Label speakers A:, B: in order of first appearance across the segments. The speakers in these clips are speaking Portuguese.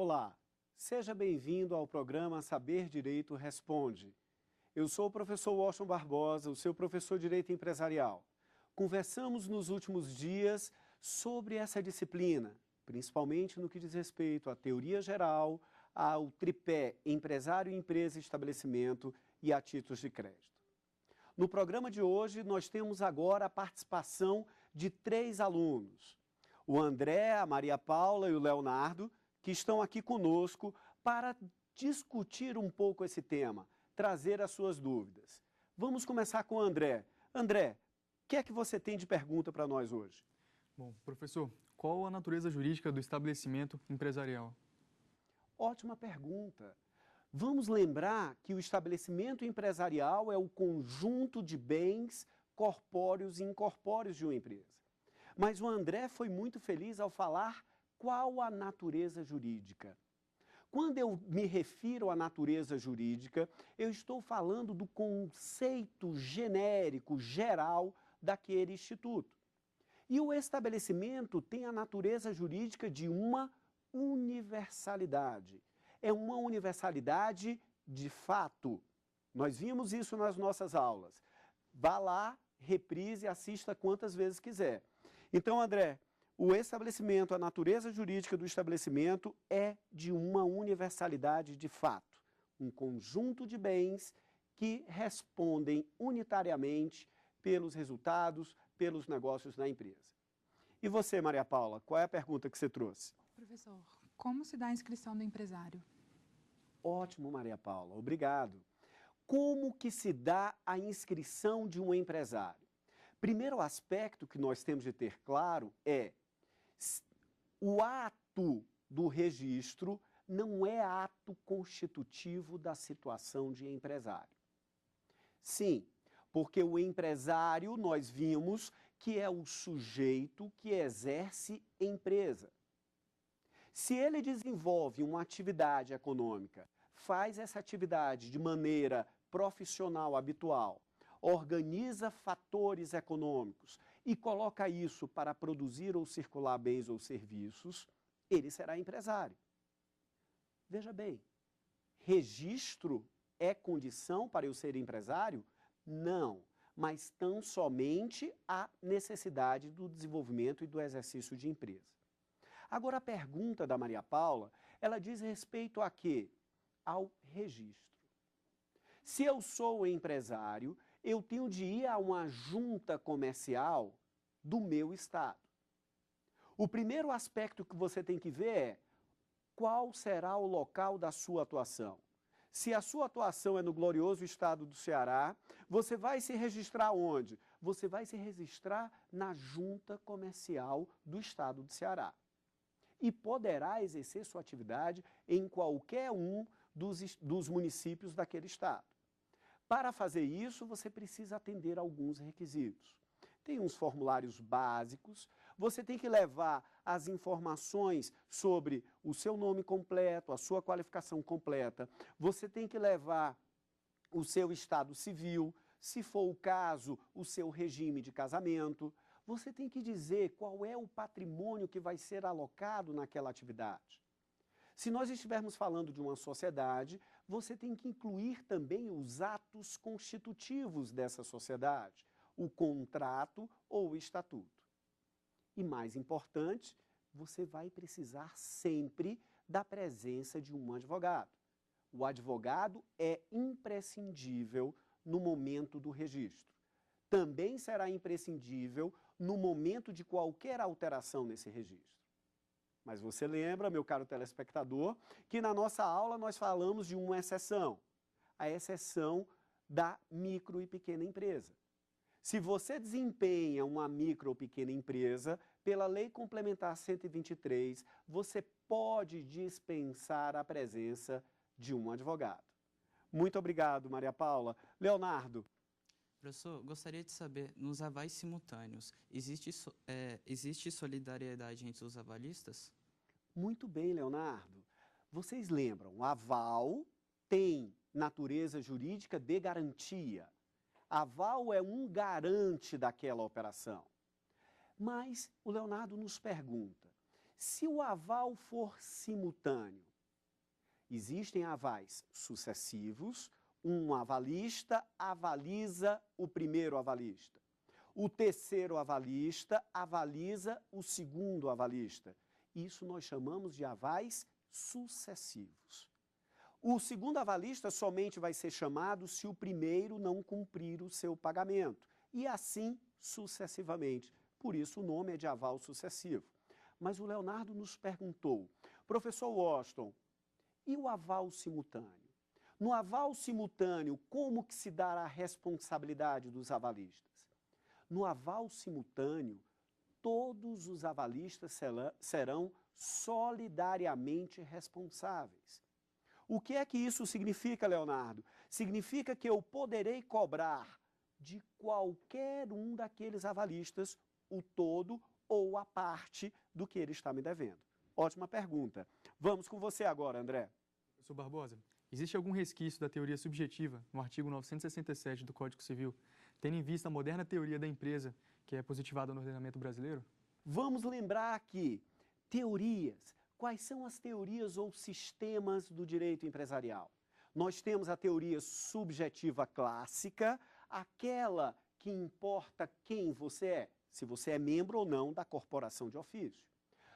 A: Olá, seja bem-vindo ao programa Saber Direito Responde. Eu sou o professor Washington Barbosa, o seu professor de Direito Empresarial. Conversamos nos últimos dias sobre essa disciplina, principalmente no que diz respeito à teoria geral, ao tripé empresário, empresa e estabelecimento e a títulos de crédito. No programa de hoje, nós temos agora a participação de 3 alunos. O André, a Maria Paula e o Leonardo, que estão aqui conosco para discutir um pouco esse tema, trazer as suas dúvidas. Vamos começar com o André. André, o que é que você tem de pergunta para nós hoje?
B: Bom, professor, qual a natureza jurídica do estabelecimento empresarial?
A: Ótima pergunta. Vamos lembrar que o estabelecimento empresarial é o conjunto de bens corpóreos e incorpóreos de uma empresa. Mas o André foi muito feliz ao falar qual a natureza jurídica. Quando eu me refiro à natureza jurídica, eu estou falando do conceito genérico, geral, daquele instituto. E o estabelecimento tem a natureza jurídica de uma universalidade. É uma universalidade de fato. Nós vimos isso nas nossas aulas. Vá lá, reprise e assista quantas vezes quiser. Então, André, o estabelecimento, a natureza jurídica do estabelecimento é de uma universalidade de fato. Um conjunto de bens que respondem unitariamente pelos resultados, pelos negócios da empresa. E você, Maria Paula, qual é a pergunta que você trouxe?
C: Professor, como se dá a inscrição do empresário?
A: Ótimo, Maria Paula, obrigado. Como que se dá a inscrição de um empresário? Primeiro aspecto que nós temos de ter claro é o ato do registro não é ato constitutivo da situação de empresário. Sim, porque o empresário, nós vimos que é o sujeito que exerce empresa. Se ele desenvolve uma atividade econômica, faz essa atividade de maneira profissional, habitual, organiza fatores econômicos e coloca isso para produzir ou circular bens ou serviços, ele será empresário. Veja bem, registro é condição para eu ser empresário? Não, mas tão somente a necessidade do desenvolvimento e do exercício de empresa. Agora a pergunta da Maria Paula, ela diz respeito a quê? Ao registro. Se eu sou empresário, eu tenho de ir a uma junta comercial do meu estado. O primeiro aspecto que você tem que ver é qual será o local da sua atuação. Se a sua atuação é no glorioso estado do Ceará, você vai se registrar onde? Você vai se registrar na junta comercial do estado do Ceará. E poderá exercer sua atividade em qualquer um dos municípios daquele estado. Para fazer isso, você precisa atender a alguns requisitos. Tem uns formulários básicos, você tem que levar as informações sobre o seu nome completo, a sua qualificação completa, você tem que levar o seu estado civil, se for o caso, o seu regime de casamento, você tem que dizer qual é o patrimônio que vai ser alocado naquela atividade. Se nós estivermos falando de uma sociedade, você tem que incluir também os atos constitutivos dessa sociedade, o contrato ou o estatuto. E mais importante, você vai precisar sempre da presença de um advogado. O advogado é imprescindível no momento do registro. Também será imprescindível no momento de qualquer alteração nesse registro. Mas você lembra, meu caro telespectador, que na nossa aula nós falamos de uma exceção, a exceção da micro e pequena empresa. Se você desempenha uma micro ou pequena empresa, pela Lei Complementar 123, você pode dispensar a presença de um advogado. Muito obrigado, Maria Paula. Leonardo.
D: Professor, gostaria de saber, nos avais simultâneos, existe solidariedade entre os avalistas?
A: Muito bem, Leonardo. Vocês lembram, o aval tem natureza jurídica de garantia. Aval é um garante daquela operação. Mas o Leonardo nos pergunta, se o aval for simultâneo, Existem avais sucessivos, um avalista avaliza o primeiro avalista. O terceiro avalista avaliza o segundo avalista. Isso nós chamamos de avais sucessivos. O segundo avalista somente vai ser chamado se o primeiro não cumprir o seu pagamento. E assim sucessivamente. Por isso o nome é de aval sucessivo. Mas o Leonardo nos perguntou, professor Washington, e o aval simultâneo? No aval simultâneo, como que se dará a responsabilidade dos avalistas? No aval simultâneo, todos os avalistas serão solidariamente responsáveis. O que é que isso significa, Leonardo? Significa que eu poderei cobrar de qualquer um daqueles avalistas o todo ou a parte do que ele está me devendo. Ótima pergunta. Vamos com você agora, André.
B: Professor Barbosa, existe algum resquício da teoria subjetiva no artigo 967 do Código Civil, tendo em vista a moderna teoria da empresa, que é positivada no ordenamento brasileiro?
A: Vamos lembrar aqui, teorias. Quais são as teorias ou sistemas do direito empresarial? Nós temos a teoria subjetiva clássica, aquela que importa quem você é, se você é membro ou não da corporação de ofício.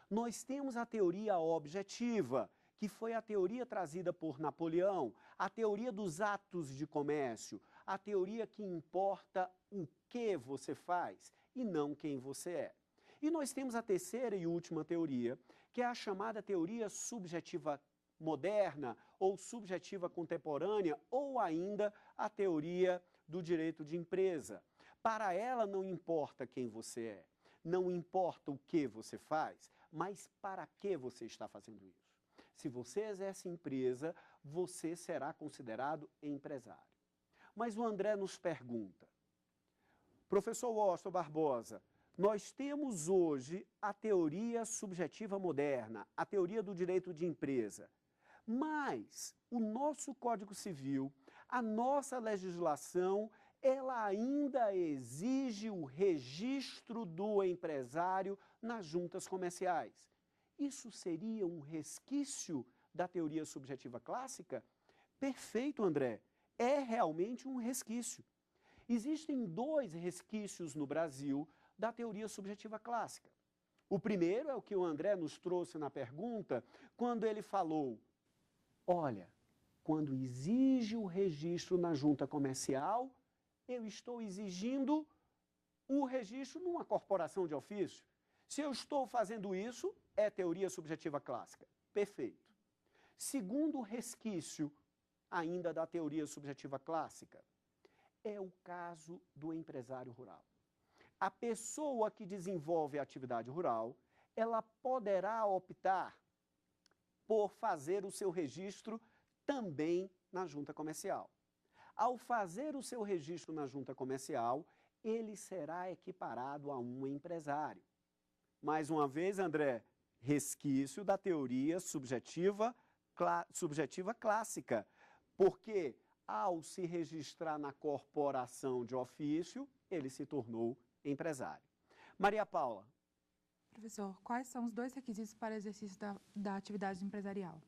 A: Nós temos a teoria objetiva, que foi a teoria trazida por Napoleão, a teoria dos atos de comércio, a teoria que importa o que você faz e não quem você é. E nós temos a terceira e última teoria, que é a chamada teoria subjetiva moderna ou subjetiva contemporânea, ou ainda a teoria do direito de empresa. Para ela não importa quem você é, não importa o que você faz, mas para que você está fazendo isso. Se você exerce empresa, você será considerado empresário. Mas o André nos pergunta, professor Washington Barbosa, nós temos hoje a teoria subjetiva moderna, a teoria do direito de empresa, mas o nosso Código Civil, a nossa legislação, ela ainda exige o registro do empresário nas juntas comerciais. Isso seria um resquício da teoria subjetiva clássica? Perfeito, André. É realmente um resquício. Existem dois resquícios no Brasil da teoria subjetiva clássica. O primeiro é o que o André nos trouxe na pergunta, quando ele falou, olha, quando exige o registro na junta comercial, eu estou exigindo o registro numa corporação de ofício. Se eu estou fazendo isso, é teoria subjetiva clássica. Perfeito. Segundo resquício, ainda da teoria subjetiva clássica, é o caso do empresário rural. A pessoa que desenvolve a atividade rural, ela poderá optar por fazer o seu registro também na junta comercial. Ao fazer o seu registro na junta comercial, ele será equiparado a um empresário. Mais uma vez, André, resquício da teoria subjetiva clássica, porque ao se registrar na corporação de ofício, ele se tornou empresário. Maria Paula.
C: Professor, quais são os dois requisitos para exercício da atividade empresarial?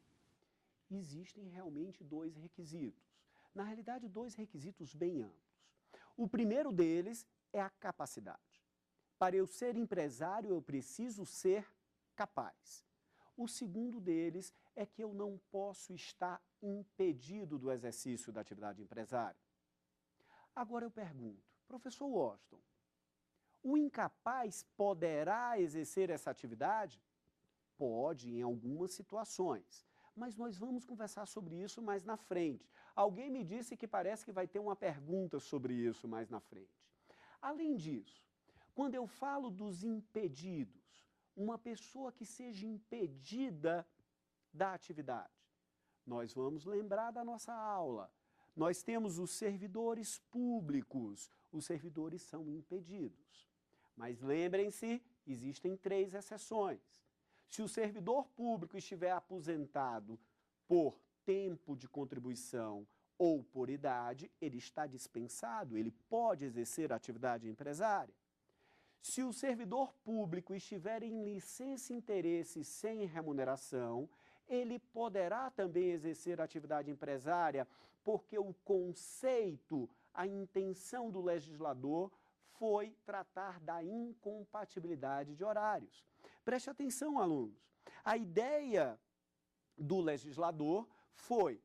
A: Existem realmente dois requisitos. Na realidade, dois requisitos bem amplos. O primeiro deles é a capacidade. Para eu ser empresário, eu preciso ser capaz. O segundo deles é que eu não posso estar impedido do exercício da atividade empresária. Agora eu pergunto, professor Washington, o incapaz poderá exercer essa atividade? Pode, em algumas situações. Mas nós vamos conversar sobre isso mais na frente. Alguém me disse que parece que vai ter uma pergunta sobre isso mais na frente. Além disso, quando eu falo dos impedidos, uma pessoa que seja impedida da atividade, nós vamos lembrar da nossa aula. Nós temos os servidores públicos, os servidores são impedidos. Mas lembrem-se, existem 3 exceções. Se o servidor público estiver aposentado por tempo de contribuição ou por idade, ele está dispensado, ele pode exercer a atividade empresária. Se o servidor público estiver em licença-interesse sem remuneração, ele poderá também exercer atividade empresária, porque o conceito, a intenção do legislador foi tratar da incompatibilidade de horários. Preste atenção, alunos. A ideia do legislador foi: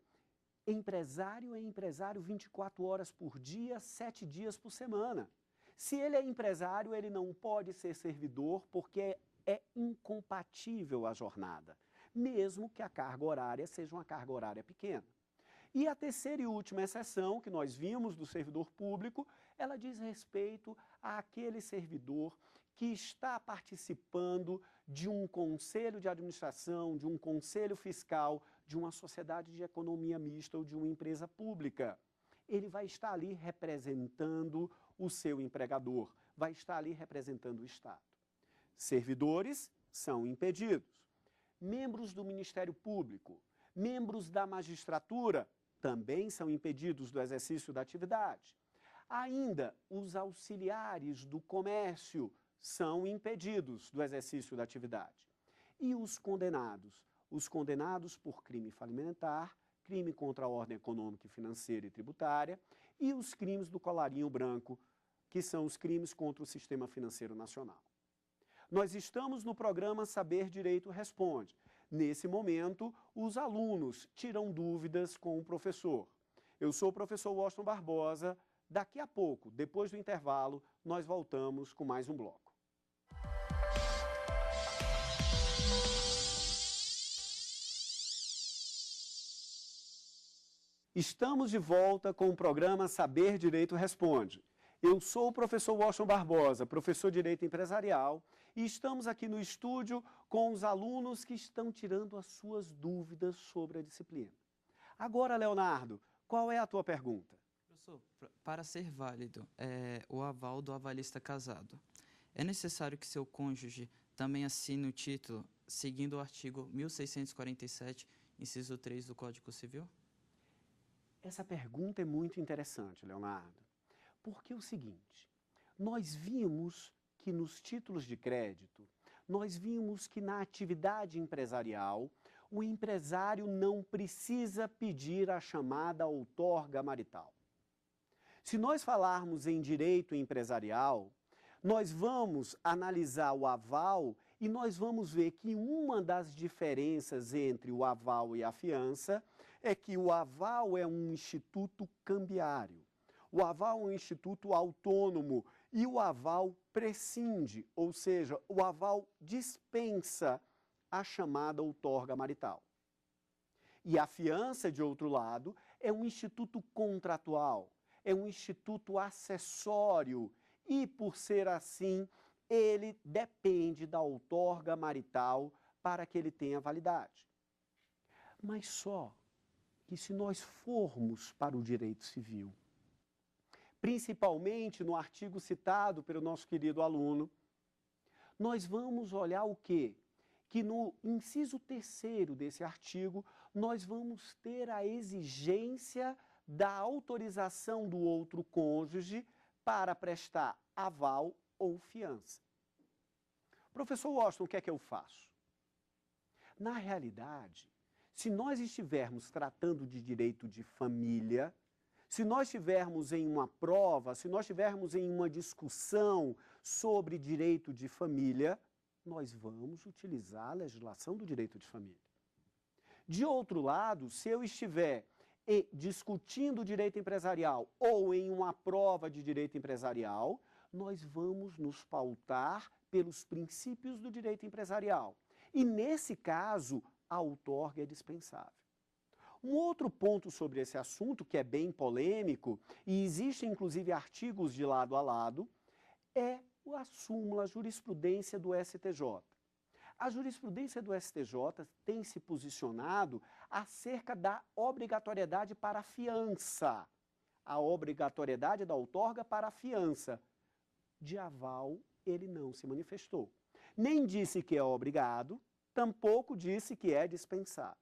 A: empresário é empresário 24 horas por dia, 7 dias por semana. Se ele é empresário, ele não pode ser servidor, porque é incompatível a jornada, mesmo que a carga horária seja uma carga horária pequena. E a terceira e última exceção que nós vimos do servidor público, ela diz respeito àquele servidor que está participando de um conselho de administração, de um conselho fiscal, de uma sociedade de economia mista ou de uma empresa pública. Ele vai estar ali representando o seu empregador, vai estar ali representando o Estado. Servidores são impedidos. Membros do Ministério Público, membros da magistratura também são impedidos do exercício da atividade. Ainda, os auxiliares do comércio são impedidos do exercício da atividade. E os condenados? Os condenados por crime falimentar, crime contra a ordem econômica, financeira e tributária, e os crimes do colarinho branco, que são os crimes contra o sistema financeiro nacional. Nós estamos no programa Saber Direito Responde. Nesse momento, os alunos tiram dúvidas com o professor. Eu sou o professor Washington Barbosa. Daqui a pouco, depois do intervalo, nós voltamos com mais um bloco. Estamos de volta com o programa Saber Direito Responde. Eu sou o professor Washington Barbosa, professor de Direito Empresarial, e estamos aqui no estúdio com os alunos que estão tirando as suas dúvidas sobre a disciplina. Agora, Leonardo, qual é a tua pergunta?
D: Professor, para ser válido o aval do avalista casado, é necessário que seu cônjuge também assine o título seguindo o artigo 1647, inciso 3 do Código Civil?
A: Essa pergunta é muito interessante, Leonardo, porque é o seguinte: nós vimos que nos títulos de crédito, nós vimos que na atividade empresarial, o empresário não precisa pedir a chamada outorga marital. Se nós falarmos em direito empresarial, nós vamos analisar o aval e nós vamos ver que uma das diferenças entre o aval e a fiança é que o aval é um instituto cambiário. O aval é um instituto autônomo e o aval prescinde, ou seja, o aval dispensa a chamada outorga marital. E a fiança, de outro lado, é um instituto contratual, é um instituto acessório e, por ser assim, ele depende da outorga marital para que ele tenha validade. Mas só que se nós formos para o direito civil, principalmente no artigo citado pelo nosso querido aluno, nós vamos olhar o quê? Que no inciso 3º desse artigo, nós vamos ter a exigência da autorização do outro cônjuge para prestar aval ou fiança. Professor Washington, o que é que eu faço? Na realidade, se nós estivermos tratando de direito de família, se nós estivermos em uma prova, se nós estivermos em uma discussão sobre direito de família, nós vamos utilizar a legislação do direito de família. De outro lado, se eu estiver discutindo direito empresarial ou em uma prova de direito empresarial, nós vamos nos pautar pelos princípios do direito empresarial. E, nesse caso, a outorga é dispensável. Um outro ponto sobre esse assunto, que é bem polêmico, e existe inclusive artigos de lado a lado, é a súmula, a jurisprudência do STJ. A jurisprudência do STJ tem se posicionado acerca da obrigatoriedade para a fiança. A obrigatoriedade da outorga para a fiança. De aval, ele não se manifestou. Nem disse que é obrigado, tampouco disse que é dispensado.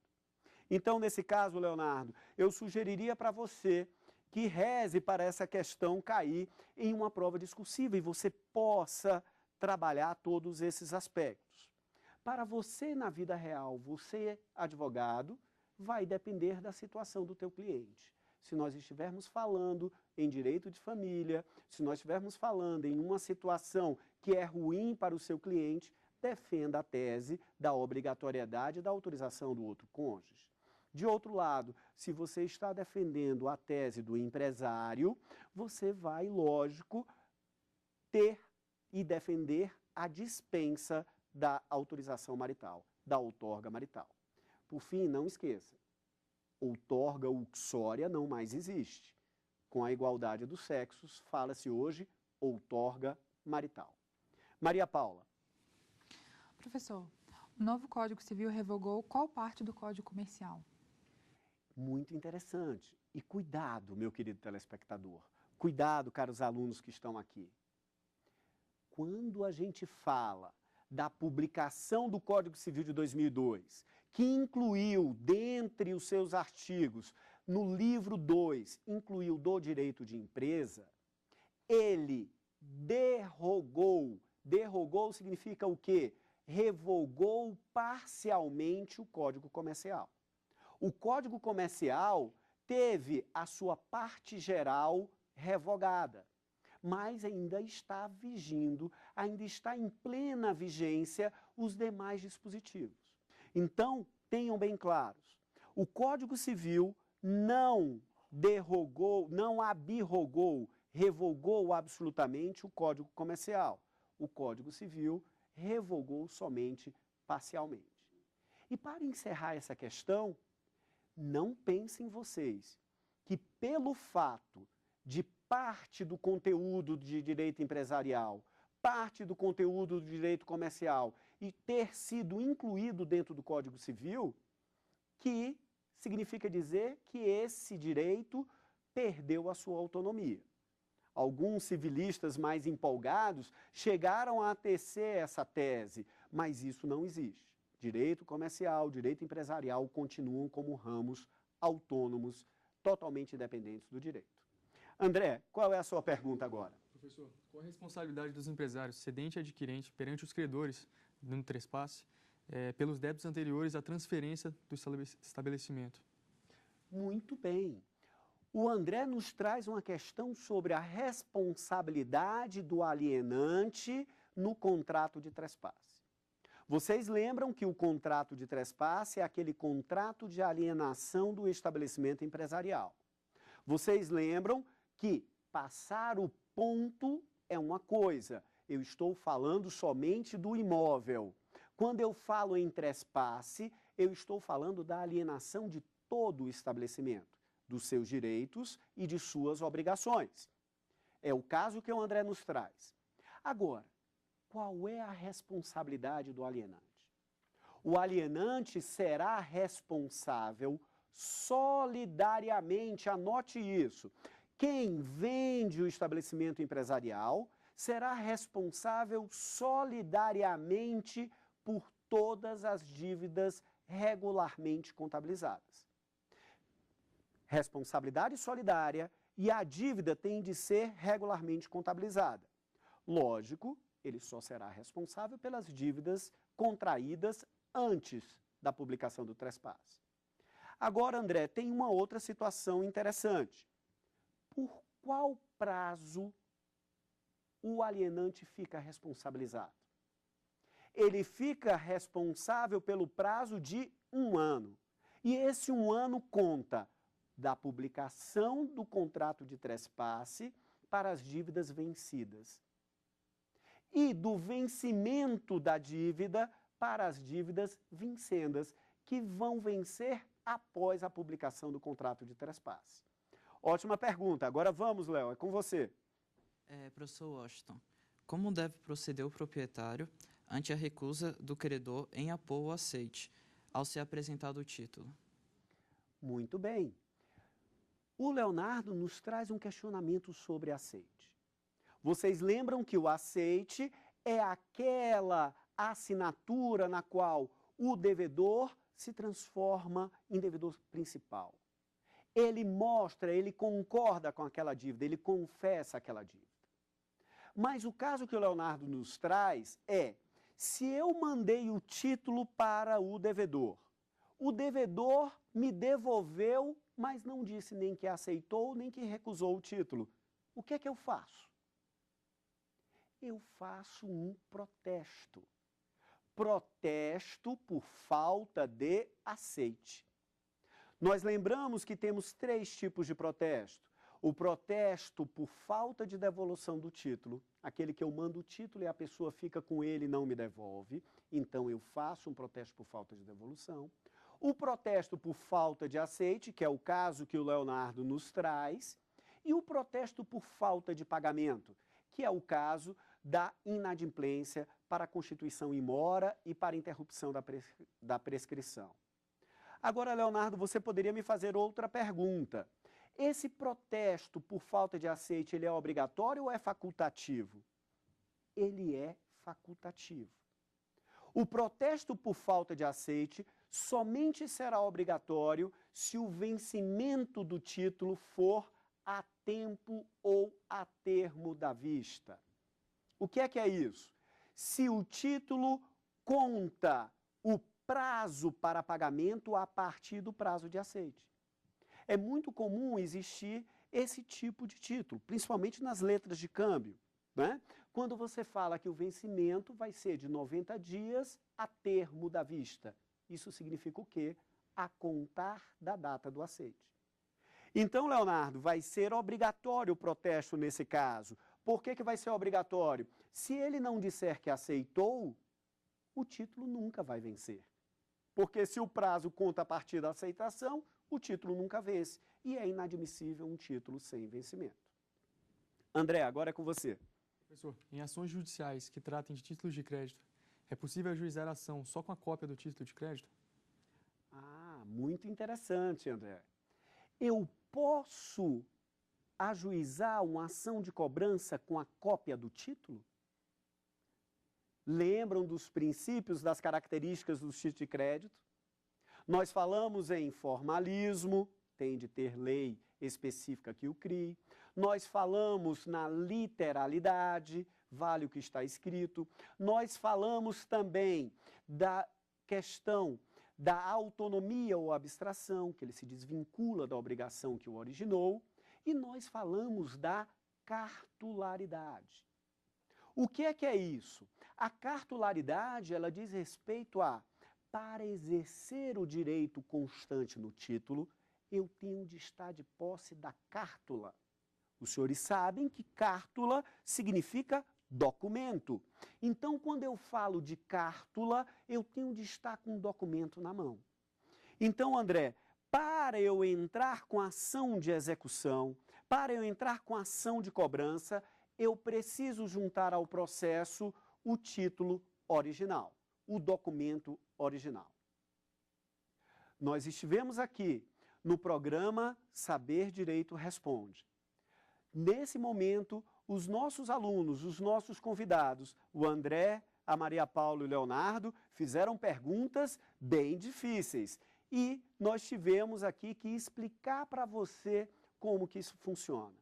A: Então, nesse caso, Leonardo, eu sugeriria para você que reze para essa questão cair em uma prova discursiva e você possa trabalhar todos esses aspectos. Para você, na vida real, você, advogado, vai depender da situação do teu cliente. Se nós estivermos falando em direito de família, se nós estivermos falando em uma situação que é ruim para o seu cliente, defenda a tese da obrigatoriedade da autorização do outro cônjuge. De outro lado, se você está defendendo a tese do empresário, você vai, lógico, ter e defender a dispensa da autorização marital, da outorga marital. Por fim, não esqueça, outorga uxória não mais existe. Com a igualdade dos sexos, fala-se hoje outorga marital. Maria Paula.
C: Professor, o novo Código Civil revogou qual parte do Código Comercial?
A: Muito interessante. E cuidado, meu querido telespectador. Cuidado, caros alunos que estão aqui. Quando a gente fala da publicação do Código Civil de 2002, que incluiu, dentre os seus artigos, no livro 2, incluiu do direito de empresa, ele derrogou significa o quê? Revogou parcialmente o Código Comercial. O Código Comercial teve a sua parte geral revogada, mas ainda está vigindo, ainda está em plena vigência os demais dispositivos. Então, tenham bem claros, o Código Civil não derrogou, não abirrogou, revogou absolutamente o Código Comercial. O Código Civil revogou somente parcialmente. E para encerrar essa questão, não pensem vocês que pelo fato de parte do conteúdo de direito empresarial, parte do conteúdo do direito comercial e ter sido incluído dentro do Código Civil, que significa dizer que esse direito perdeu a sua autonomia. Alguns civilistas mais empolgados chegaram a tecer essa tese, mas isso não existe. Direito comercial, direito empresarial continuam como ramos autônomos, totalmente independentes do direito. André, qual é a sua pergunta agora?
B: Professor, qual a responsabilidade dos empresários, cedente e adquirente, perante os credores no trespasse, pelos débitos anteriores à transferência do estabelecimento?
A: Muito bem. O André nos traz uma questão sobre a responsabilidade do alienante no contrato de trespasse. Vocês lembram que o contrato de trespasse é aquele contrato de alienação do estabelecimento empresarial. Vocês lembram que passar o ponto é uma coisa, eu estou falando somente do imóvel. Quando eu falo em trespasse, eu estou falando da alienação de todo o estabelecimento, dos seus direitos e de suas obrigações. É o caso que o André nos traz. Agora, qual é a responsabilidade do alienante? O alienante será responsável solidariamente, anote isso. Quem vende o estabelecimento empresarial será responsável solidariamente por todas as dívidas regularmente contabilizadas. Responsabilidade solidária e a dívida tem de ser regularmente contabilizada. Lógico, ele só será responsável pelas dívidas contraídas antes da publicação do trespasse. Agora, André, tem uma outra situação interessante. Por qual prazo o alienante fica responsabilizado? Ele fica responsável pelo prazo de 1 ano. E esse 1 ano conta da publicação do contrato de trespasse para as dívidas vencidas e do vencimento da dívida para as dívidas vincendas, que vão vencer após a publicação do contrato de trespasse. Ótima pergunta. Agora vamos, Léo, é com você.
D: Professor Washington, como deve proceder o proprietário ante a recusa do credor em apor o aceite, ao ser apresentado o título?
A: Muito bem. O Leonardo nos traz um questionamento sobre aceite. Vocês lembram que o aceite é aquela assinatura na qual o devedor se transforma em devedor principal. Ele mostra, ele concorda com aquela dívida, ele confessa aquela dívida. Mas o caso que o Leonardo nos traz é, Se eu mandei o título para o devedor me devolveu, mas não disse nem que aceitou, nem que recusou o título. O que é que eu faço? Eu faço um protesto. Protesto por falta de aceite. Nós lembramos que temos 3 tipos de protesto. O protesto por falta de devolução do título, aquele que eu mando o título e a pessoa fica com ele e não me devolve, então eu faço um protesto por falta de devolução. O protesto por falta de aceite, que é o caso que o Leonardo nos traz, e o protesto por falta de pagamento, que é o caso da inadimplência para a constituição in mora e para a interrupção da prescrição. Agora, Leonardo, você poderia me fazer outra pergunta. Esse protesto por falta de aceite, ele é obrigatório ou é facultativo? Ele é facultativo. O protesto por falta de aceite somente será obrigatório se o vencimento do título for a tempo ou a termo da vista. O que é isso? Se o título conta o prazo para pagamento a partir do prazo de aceite. É muito comum existir esse tipo de título, principalmente nas letras de câmbio, né? Quando você fala que o vencimento vai ser de 90 dias a termo da vista. Isso significa o quê? A contar da data do aceite. Então, Leonardo, vai ser obrigatório o protesto nesse caso. Por que vai ser obrigatório? Se ele não disser que aceitou, o título nunca vai vencer. Porque se o prazo conta a partir da aceitação, o título nunca vence. E é inadmissível um título sem vencimento. André, agora é com você.
B: Professor, em ações judiciais que tratem de títulos de crédito, é possível ajuizar a ação só com a cópia do título de crédito?
A: Ah, muito interessante, André. Eu posso ajuizar uma ação de cobrança com a cópia do título? Lembram dos princípios, das características do título de crédito? Nós falamos em formalismo, tem de ter lei específica que o crie. Nós falamos na literalidade, vale o que está escrito. Nós falamos também da questão da autonomia ou abstração, que ele se desvincula da obrigação que o originou. E nós falamos da cartularidade. O que é isso? A cartularidade, ela diz respeito a, para exercer o direito constante no título, eu tenho de estar de posse da cártula. Os senhores sabem que cártula significa documento. Então, quando eu falo de cártula, eu tenho de estar com um documento na mão. Então, André, para eu entrar com ação de execução, para eu entrar com ação de cobrança, eu preciso juntar ao processo o título original, o documento original. Nós estivemos aqui no programa Saber Direito Responde. Nesse momento, os nossos alunos, os nossos convidados, o André, a Maria Paula e o Leonardo, fizeram perguntas bem difíceis. E nós tivemos aqui que explicar para você como que isso funciona.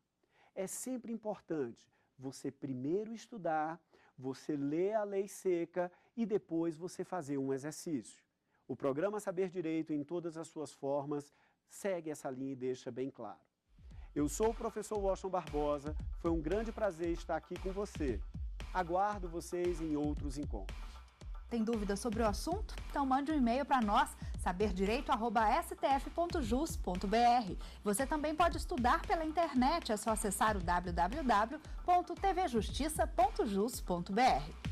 A: É sempre importante você primeiro estudar, você ler a lei seca e depois você fazer um exercício. O programa Saber Direito, em todas as suas formas, segue essa linha e deixa bem claro. Eu sou o professor Washington Barbosa, foi um grande prazer estar aqui com você. Aguardo vocês em outros encontros.
C: Tem dúvidas sobre o assunto? Então mande um e-mail para nós, saberdireito@stf.jus.br. Você também pode estudar pela internet, é só acessar o www.tvjustiça.jus.br.